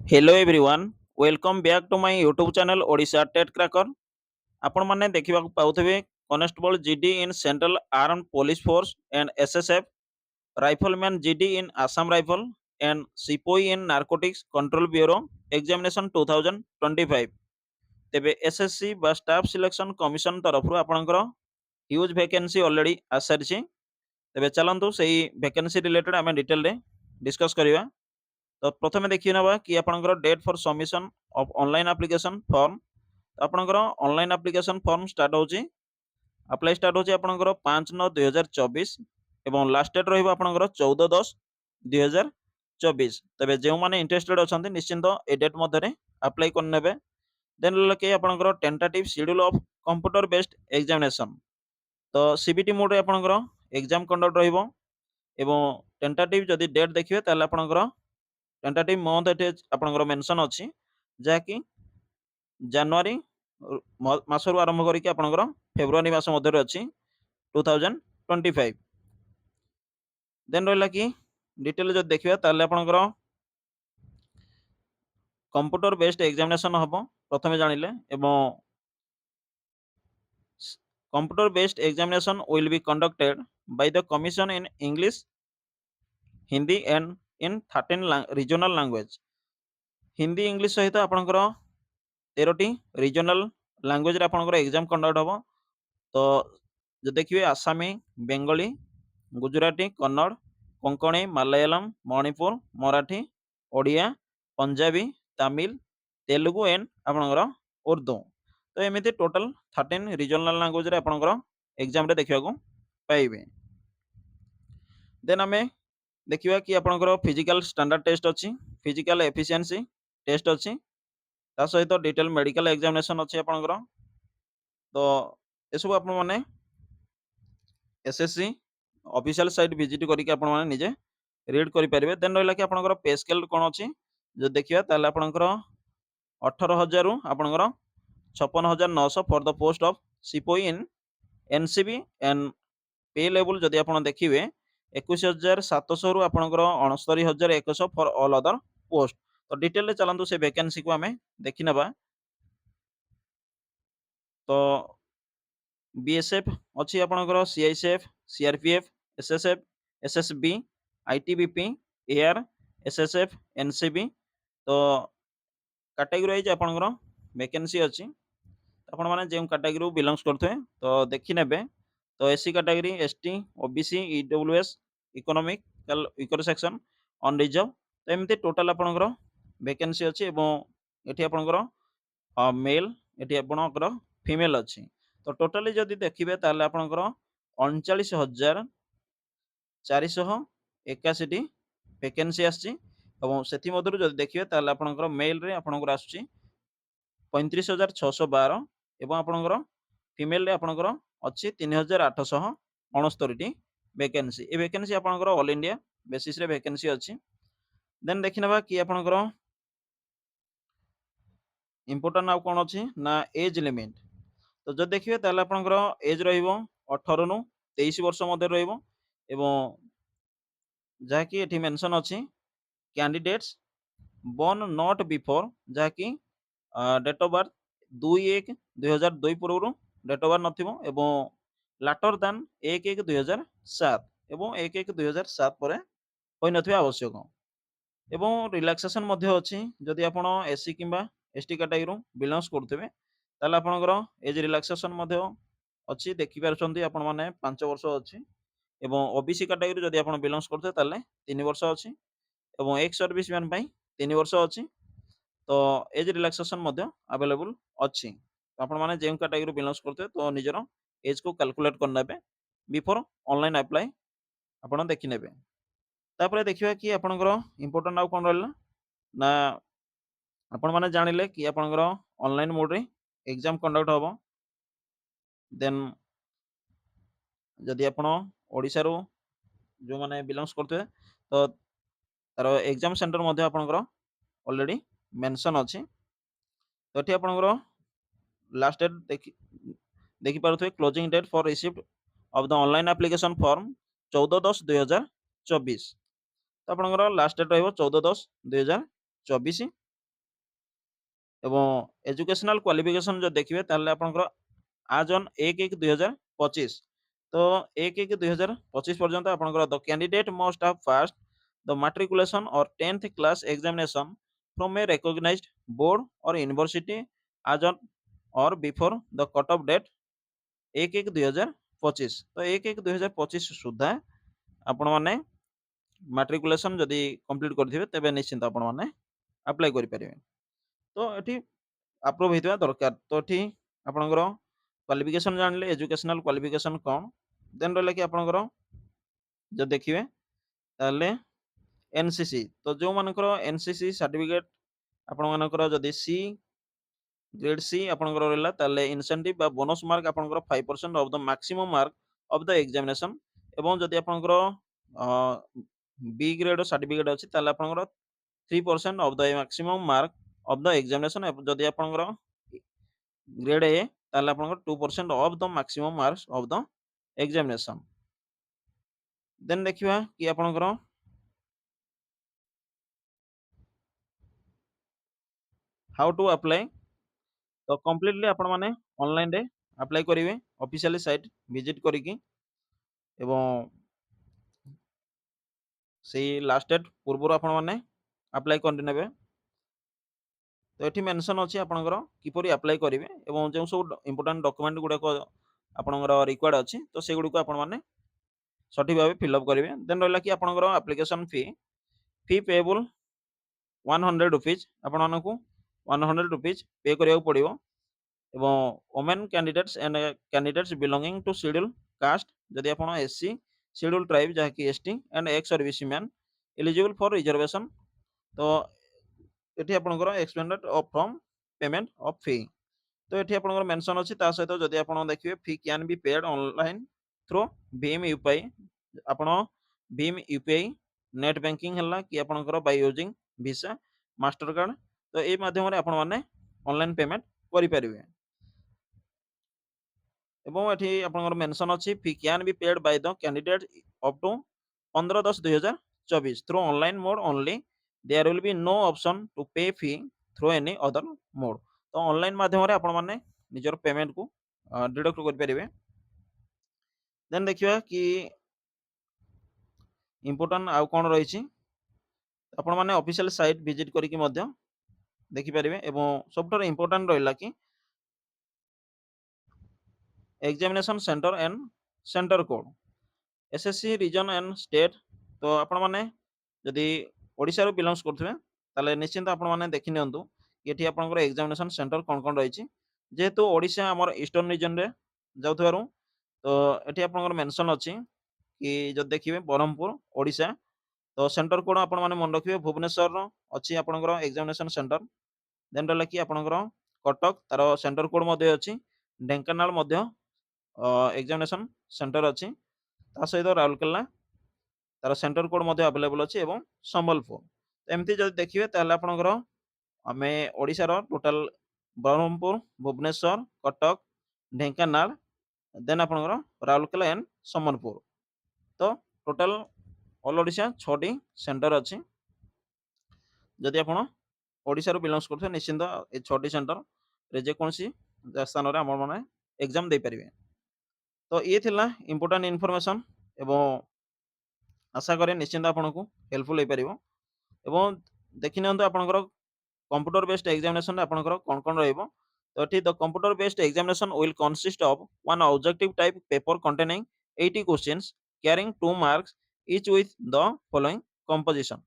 Hello everyone welcome back to my YouTube channel Odisha TET cracker. आपण माने देखिबा पाउथबे constable GD in central arm police force and SSF, rifleman GD in Assam rifle and sepoy in narcotics control bureau examination 2025। तेबे SSC बा staff selection commission तरफ आपनकर huge vacancy already आसारछि। तेबे चलंतु सेही वैकेंसी रिलेटेड आमे डिटेल रे डिस्कस करिवा। तो प्रथमे देखि नबा कि आपनकर date for submission of online application form. आपनकर ऑनलाइन एप्लिकेशन फॉर्म स्टार्ट होची, अप्लाई स्टार्ट होची आपनकर 5/9/2024 एवं लास्ट डेट रहइबो आपनकर 14/10/2024। तबे जेउ माने इंटरेस्टेड अछंती निश्चिंत ए डेट मध्ये रे अप्लाई कर नेबे। देन लके आपनकर tentative schedule of computer based examination. तो सीबीटी मोड रे आपनकर एग्जाम कंडक्ट रहइबो एवं टेंटेटिव जदि डेट देखिबे ताले आपनकर टेंटेटिव मंथ एटे आपनकर मेंशन अछि जाकि जनवरी मासरु आरंभ करिक आपनकर फेब्रुआरी मास मध्यरे अछि 2025। देन रहला कि डिटेल जदि देखिबा ताले आपनकर कंप्यूटर बेस्ड एग्जामिनेशन हबो प्रथमे जानिले एवं computer based examination will be conducted by the commission in English, Hindi and in 13 regional language। Hindi English सहित आपनकर 13टी रीजनल लैंग्वेज रे आपनकर एग्जाम कंडक्ट हबो। तो जो देखिए आसामी, बेंगली, गुजराती, कन्नड़, कोंकणी, मलयालम, मणिपुर, मराठी, ओडिया, पंजाबी, तमिल, तेलुगु एंड आपनकर उर्दू। तो एमिति टोटल 13 रीजनल लैंग्वेज रे आपनकर एग्जाम रे देखिबा को पाइबे। देन आमे देखिबा कि आपनकर फिजिकल स्टैंडर्ड टेस्ट अछि, फिजिकल एफिशिएंसी टेस्ट अछि, ता सहित डिटेल मेडिकल एग्जामिनेशन अछि आपनकर। तो एसबु आपण माने एसएससी ऑफिशियल साइट विजिट करिक आपण माने निजे रीड करि परिबे। देन रहला कि आपनकर पे स्केल कोन अछि जो देखिबा ताले आपनकर 18,000 रु आपनकर 56,900 for the post of sepoy in NCB and pay level जदि आपण देखिबे 21,700 रु आपनकर 69,100 फॉर ऑल अदर पोस्ट। तो डिटेल रे चलंतु से वैकेंसी को हमें देखि नबा। तो बीएसएफ अच्छी आपनकर CISF, CRPF, SSF, SSB, ITBP, AR, SSF, NCB. तो कैटेगरी वाइज आपनकर वैकेंसी अच्छी, आपण माने जे कैटेगरी बिलोंग्स करथे तो देखि नेबे। तो SC category, ST, OBC, EWS, economical weaker section, un reserve. तो एमती टोटल आपनकर वैकेंसी अच्छी एवं एठी आपनकर मेल एठी आपनकर फीमेल अच्छी। तो टोटाली जदि देखिबे ताले आपनकर 39,481 वैकेंसी आछि एवं सेथि मधुर जदि देखिबे ताले आपनकर मेल रे आपनकर आछि 35,612 एवं आपनकर फीमेल रे आपनकर अछि 3,869 टी वैकेंसी। ए वैकेंसी आपनकर ऑल इंडिया बेसिस रे वैकेंसी अछि। देन देखिनबा कि आपनकर इम्पोर्टेंट आउ कोन अछि ना एज लिमिट। तो जब देखिए ताले आपनकर एज रहिबो 18 नु 23 वर्ष मध्य रहिबो एवं जाकी एठी मेंशन अछि कैंडिडेट्स born not before जाकी डेट ऑफ बर्थ 2/1/2002 पूर्व डेट ऑफ बर्थ नथिबो एवं लाटर दान 1/1/2007 एवं 1/1/2007 परे होई नथिबा आवश्यक। एवं रिलैक्सेशन मध्य अछि जदि आपण एससी किंबा एसटी कैटेगरी बिलोंग्स करथिबे ताले आपनकर एज रिलैक्सेशन मध्य अछि देखि पारछंती आपण माने 5 वर्ष अछि। एवं ओबीसी कैटेगरी जदि आपण बिलोंग्स करथे ताले 3 वर्ष अछि एवं एक्स सर्विस मैन पई 3 वर्ष अछि। तो एज रिलैक्सेशन मध्य अवेलेबल अछि। तो आपण माने जेम कैटेगरी बिलोंग्स करथे तो निजर एज को कैलकुलेट कर नेबे बिफोर ऑनलाइन अप्लाई आपण देखि नेबे। तापरे देखिबा कि आपनकर इम्पोर्टेंट आउ कोन रहला ना आपण माने जानिले कि आपनकर ऑनलाइन मोड रे एग्जाम कंडक्ट हबो। देन जदि आपण ओडिसा रो जो माने बिलोंग्स करथे तो तार एग्जाम सेंटर मध्य आपनकर ऑलरेडी मेंशन अछि। तो एठी आपनकर लास्ट डेट देखि पारुथे closing date for received of the online application form 14/10/2024। तो आपनकर लास्ट डेट रहइबो 14/10/2024। ଏବଂ ଏଜୁକେଶନାଲ କ୍ୱାଲିଫିକେସନ ଯଦି ଦେଖିବେ ତାହେଲେ ଆପଣଙ୍କର आज on 1/1/2025 तो 1/1/2025 पर्यंत आपनकर the candidate must have passed the matriculation और 10th class examination from a recognized board और यूनिवर्सिटी आज on और before the cut off date 1/1/2025 तो 1/1/2025 सुधा आपण माने मैट्रिकुलेशन जदि कंप्लीट करथिबे तबे निश्चिंत आपण माने अप्लाई करि परिबे। तो एठी अप्रूव हेतबा दरकार। तो एठी आपनकर क्वालिफिकेशन जानले एजुकेशनल क्वालिफिकेशन कौन देन रहला कि आपनकर जब देखिए ताले एनसीसी तो जो मानकर एनसीसी सर्टिफिकेट आपण मानकर जदि सी ग्रेड सी आपनकर रहला ताले इंसेंटिव बा बोनस मार्क आपनकर 5% of the maximum mark of the examination एवं जदि आपनकर बी ग्रेड सर्टिफिकेट अछि ताले आपनकर 3% of the maximum mark of the examination जदि आपनकर ग्रेड ए ताले आपनकर 2% of the maximum marks of the examination then देखिबा कि आपनकर हाउ टू अप्लाई तो कंप्लीटली आपण माने ऑनलाइन रे अप्लाई करिवे ऑफिशियली साइट विजिट करिकि एवं सेही लास्ट डेट पूर्वरु आपण माने अप्लाई करि नेबे। तो एठी मेंशन अछि आपनकर किपरि अप्लाई करिवे एवं जे सब इंपोर्टेंट डॉक्यूमेंट गुडा को आपनकर रिक्वायर्ड अछि तो से गुडी को आपण माने सठिक भाबे फिल अप करिवे देन रहला कि आपनकर एप्लिकेशन फी पेएबल 100 रुपीस आपण मानकु 100 रुपीस पे करिया पड़िवो एवं women candidates and candidates belonging to scheduled caste जदि आपण एससी शेड्यूल ट्राइब जहाँकि ST and ex service man eligible for reservation तो एठी आपनकर expended off from payment of fee तो एठी आपनकर मेंशन अछि ता सहित जदि आपण देखिबे fee can be paid online through भीम यूपीआई आपण भीम यूपीआई नेट बैंकिंग हल्ला कि आपनकर by using visa master card तो ए माध्यम रे आपण माने ऑनलाइन पेमेंट करि परिबे एवं एठी आपनकर मेंशन अछि fee can be paid by the candidate up to 15/10/2024 through online mode only there will be no option to pay fee through any other mode तो ऑनलाइन माध्यम रे आपण माने निजर पेमेंट को डिडक्ट कर परिबे देन देखिबा कि इंपोर्टेंट आउ कोन रहिछि आपण माने ऑफिशियल साइट विजिट करिकि मध्य देखि परिबे एवं सबटर इंपोर्टेंट रहिला कि examination centre and centre code SSC region and state तो आपण माने जदि ओडिसा रो बिलोंग्स करथबे ताले निश्चिंत आपण माने देखि नियंतु कि एठी आपनकर एग्जामिनेशन सेंटर कोन कोन रहिछि जेहेतु ओडिसा हमर ईस्टर्न रीजन रे जाउथबारु तो एठी आपनकर मेंशन अछि कि जद देखिबे बरहमपुर ओडिसा तो सेंटर कोड आपण माने मन रखिबे भुवनेश्वर रो अछि आपनकर एग्जामिनेशन सेंटर देन रहला कि आपनकर कटक तार सेंटर कोड मध्ये अछि ढेंकानाल मध्ये एग्जामिनेशन सेंटर अछि ता सहित राउरकेला तार सेंटर कोड मध्ये अवेलेबल अछि एवं संबलपुर एमती जदि देखिबे ताले आपनकर आमे ओडिसा रो टोटल ब्रह्मपुर भुवनेश्वर कटक ढेंकानाल देन आपनकर राउरकेला एंड संबलपुर तो total all Odisha 6 T centre अछि जदि आपण ओडिसा रो बिलोंग्स करथे निश्चिंत ए 6 टी सेंटर रे जे कोनसी स्थान रे हमर माने एग्जाम दे परिबे तो ये थिला इंपोर्टेंट इन्फॉर्मेशन एवं आशा करे निश्चिंत आपको हेल्पफुल हो पारिबो एवं देखि नियंतु आपनकर कंप्यूटर बेस्ड एग्जामिनेशन आपनकर कोन कोन रहइबो तो एठी the computer based examination will consist of one objective type paper containing 80 questions carrying 2 marks each with the following composition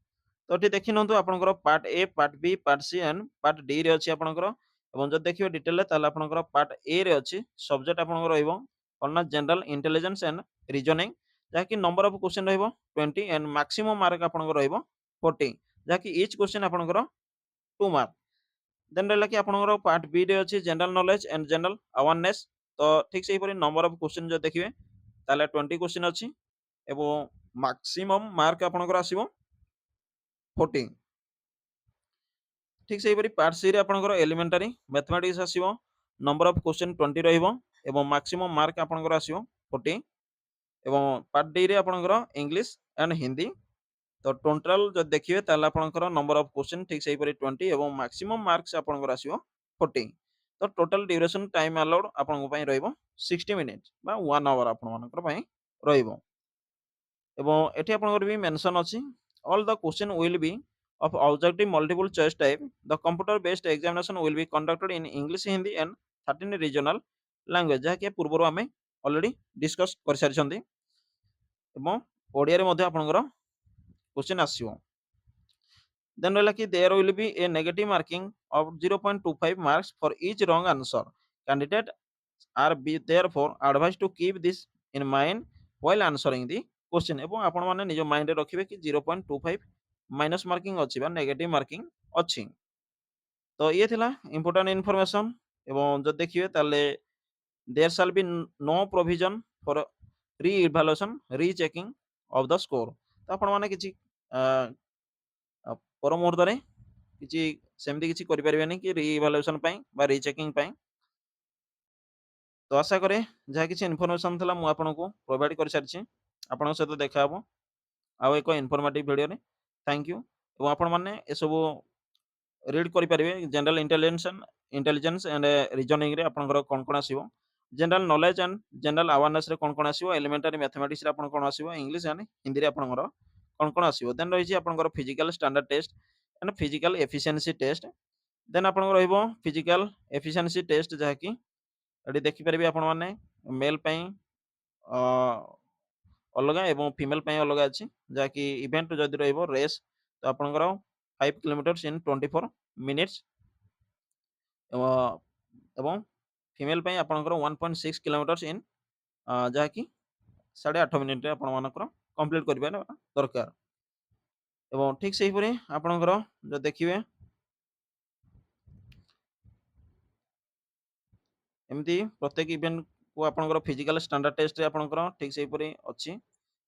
तो एठी देखि नियंतु आपनकर part A part B part C and part D रे अछि आपनकर एवं जब देखिबे डिटेल ताले आपनकर पार्ट ए रे अछि सब्जेक्ट आपनकर रहइबो on general intelligence and reasoning जहाँकि नंबर ऑफ क्वेश्चन रहिबो 20 एंड मैक्सिमम मार्क आपनकर रहिबो 40 जहाँकि ईच क्वेश्चन आपनकर 2 मार्क देन रहला कि आपनकर पार्ट बी रे अछि general knowledge and general awareness तो ठीक सेही परि नंबर ऑफ क्वेश्चन जो देखिबे ताले 20 क्वेश्चन अछि एवं मैक्सिमम मार्क आपनकर आसीबो 40 ठीक सेही परि पार्ट सी रे आपनकर एलिमेंटरी मैथमेटिक्स आसीबो नंबर ऑफ क्वेश्चन 20 रहिबो एवं मैक्सिमम मार्क आपनकर आसीबो 40 एवं पार्ट डी रे आपनकर इंग्लिश एंड हिंदी तो टोटाल जदि देखिए ताहेले आपणकर नंबर ऑफ क्वेश्चन ठीक सेहीपरि 20 एवं मैक्सिमम मार्क्स आपणकर आसिबो 40। तो टोटल ड्यूरेशन टाइम अलाउड आपणको पई रहइबो 60 मिनिट्स बा 1 आवर आपण मानकर पई रहइबो। एवं एठी आपणकर भी मेंशन अछि all the question will be of objective multiple choice type. The computer based examination will be conducted in English, Hindi and 13 regional language ଯାହାକି ପୂର୍ବରୁ ଆମେ ଅଲରେଡି ଡିସ୍କସ୍ କରିସାରିଛନ୍ତି ଏବଂ ଓଡ଼ିଆରେ ମଧ୍ୟ ଆପଣଙ୍କର क्वेश्चन ଆସିବ। Then ରହିଲା କି there will be a negative marking of 0.25 marks for each wrong answer. Candidate are be therefore advised to keep this in mind while answering the question ଏବଂ ଆପଣ ମାନେ ନିଜ ମାଇଣ୍ଡରେ ରଖିବେ କି 0.25 ମାଇନସ୍ ମାର୍କିଂ ଅଛି ବା ନେଗେଟିଭ ମାର୍କିଂ ଅଛି। ତ ଇଏ ଥିଲା ଇମ୍ପୋର୍ଟାଣ୍ଟ ଇନଫର୍ମେସନ ଏବଂ ଯଦି ଦେଖିବେ ତାହେଲେ there shall be no provision for re-evaluation rechecking of the score। ତ ଆପଣ ମାନେ କିଛି ପର ମୁହୂର୍ତ୍ତରେ କିଛି ସେମିତି କିଛି କରିପାରିବେନି କି ରି-ଇଭାଲୁଏସନ ପାଇଁ ବା ରିଚେକିଂ ପାଇଁ। ତ ଆଶା କରେ ଯାହା କିଛି ଇନଫର୍ମେସନ ଥିଲା ମୁଁ ଆପଣଙ୍କୁ ପ୍ରୋଭାଇଡ କରିସାରିଛି। ଆପଣଙ୍କ ସହିତ ଦେଖା ହବ ଆଉ ଏକ ଇନଫର୍ମେଟିଭ ଭିଡ଼ିଓରେ। ଥ୍ୟାଙ୍କ ୟୁ ଏବଂ ଆପଣମାନେ ଏସବୁ ରିଡ୍ କରିପାରିବେ ଜେନେରାଲ ଇଣ୍ଟେଲିଜେନ୍ସ ଆଣ୍ଡ ରିଜନିଂରେ ଆପଣଙ୍କର କ'ଣ କ'ଣ ଆସିବ, ଜେନେରାଲ ନଲେଜ ଆଣ୍ଡ ଜେନେରାଲ ଆୱାରନେସରେ କ'ଣ କ'ଣ ଆସିବ, ଏଲିମେଣ୍ଟାରୀ ମ୍ୟାଥମେଟିକ୍ସରେ ଆପଣ କ'ଣ ଆସିବ, ଇଂଲିଶ ଆଣ୍ଡ ହିନ୍ଦୀରେ ଆପଣଙ୍କର କ'ଣ କ'ଣ ଆସିବ। ଦେନ୍ ରହିଛି ଆପଣଙ୍କର physical standard test and physical efficiency test. Then ଆପଣଙ୍କର ରହିବ ଫିଜିକାଲ ଏଫିସିଏନ୍ସି ଟେଷ୍ଟ ଯାହାକି ଏଠି ଦେଖିପାରିବେ ଆପଣମାନେ ମେଲ୍ ପାଇଁ ଅଲଗା ଏବଂ ଫିମେଲ ପାଇଁ ଅଲଗା ଅଛି, ଯାହାକି ଇଭେଣ୍ଟ ଯଦି ରହିବ ରେସ୍ ତ ଆପଣଙ୍କର 5 କିଲୋମିଟର୍ସ ଇନ୍ 24 ମିନିଟ୍ସ ଏବଂ ଫିମେଲ ପାଇଁ ଆପଣଙ୍କର 1.6 କିଲୋମିଟର୍ସ ଇନ୍ ଯାହାକି 8.5 ମିନିଟ୍ରେ ଆପଣମାନଙ୍କର କମ୍ପ୍ଲିଟ୍ କରିପାରିବା ଦରକାର। ଏବଂ ଠିକ୍ ସେହିପରି ଆପଣଙ୍କର ଯଦି ଦେଖିବେ ଏମିତି ପ୍ରତ୍ୟେକ ଇଭେଣ୍ଟକୁ ଆପଣଙ୍କର ଫିଜିକାଲ ଷ୍ଟାଣ୍ଡାର୍ଡ ଟେଷ୍ଟରେ ଆପଣଙ୍କର ଠିକ୍ ସେହିପରି ଅଛି,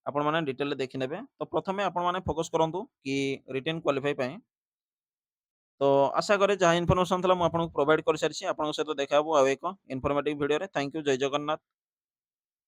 ଆପଣମାନେ ଡିଟେଲରେ ଦେଖିନେବେ। ତ ପ୍ରଥମେ ଆପଣମାନେ ଫୋକସ୍ କରନ୍ତୁ କି ରିଟେନ୍ କ୍ୱାଲିଫାଇ ପାଇଁ। ତ ଆଶା କରେ ଯାହା ଇନଫର୍ମେସନ ଥିଲା ମୁଁ ଆପଣଙ୍କୁ ପ୍ରୋଭାଇଡ କରିସାରିଛି। ଆପଣଙ୍କ ସହିତ ଦେଖା ହବ ଆଉ ଏକ ଇନଫର୍ମେଟିଭ ଭିଡ଼ିଓରେ। ଥ୍ୟାଙ୍କ ୟୁ, ଜୟ ଜଗନ୍ନାଥ।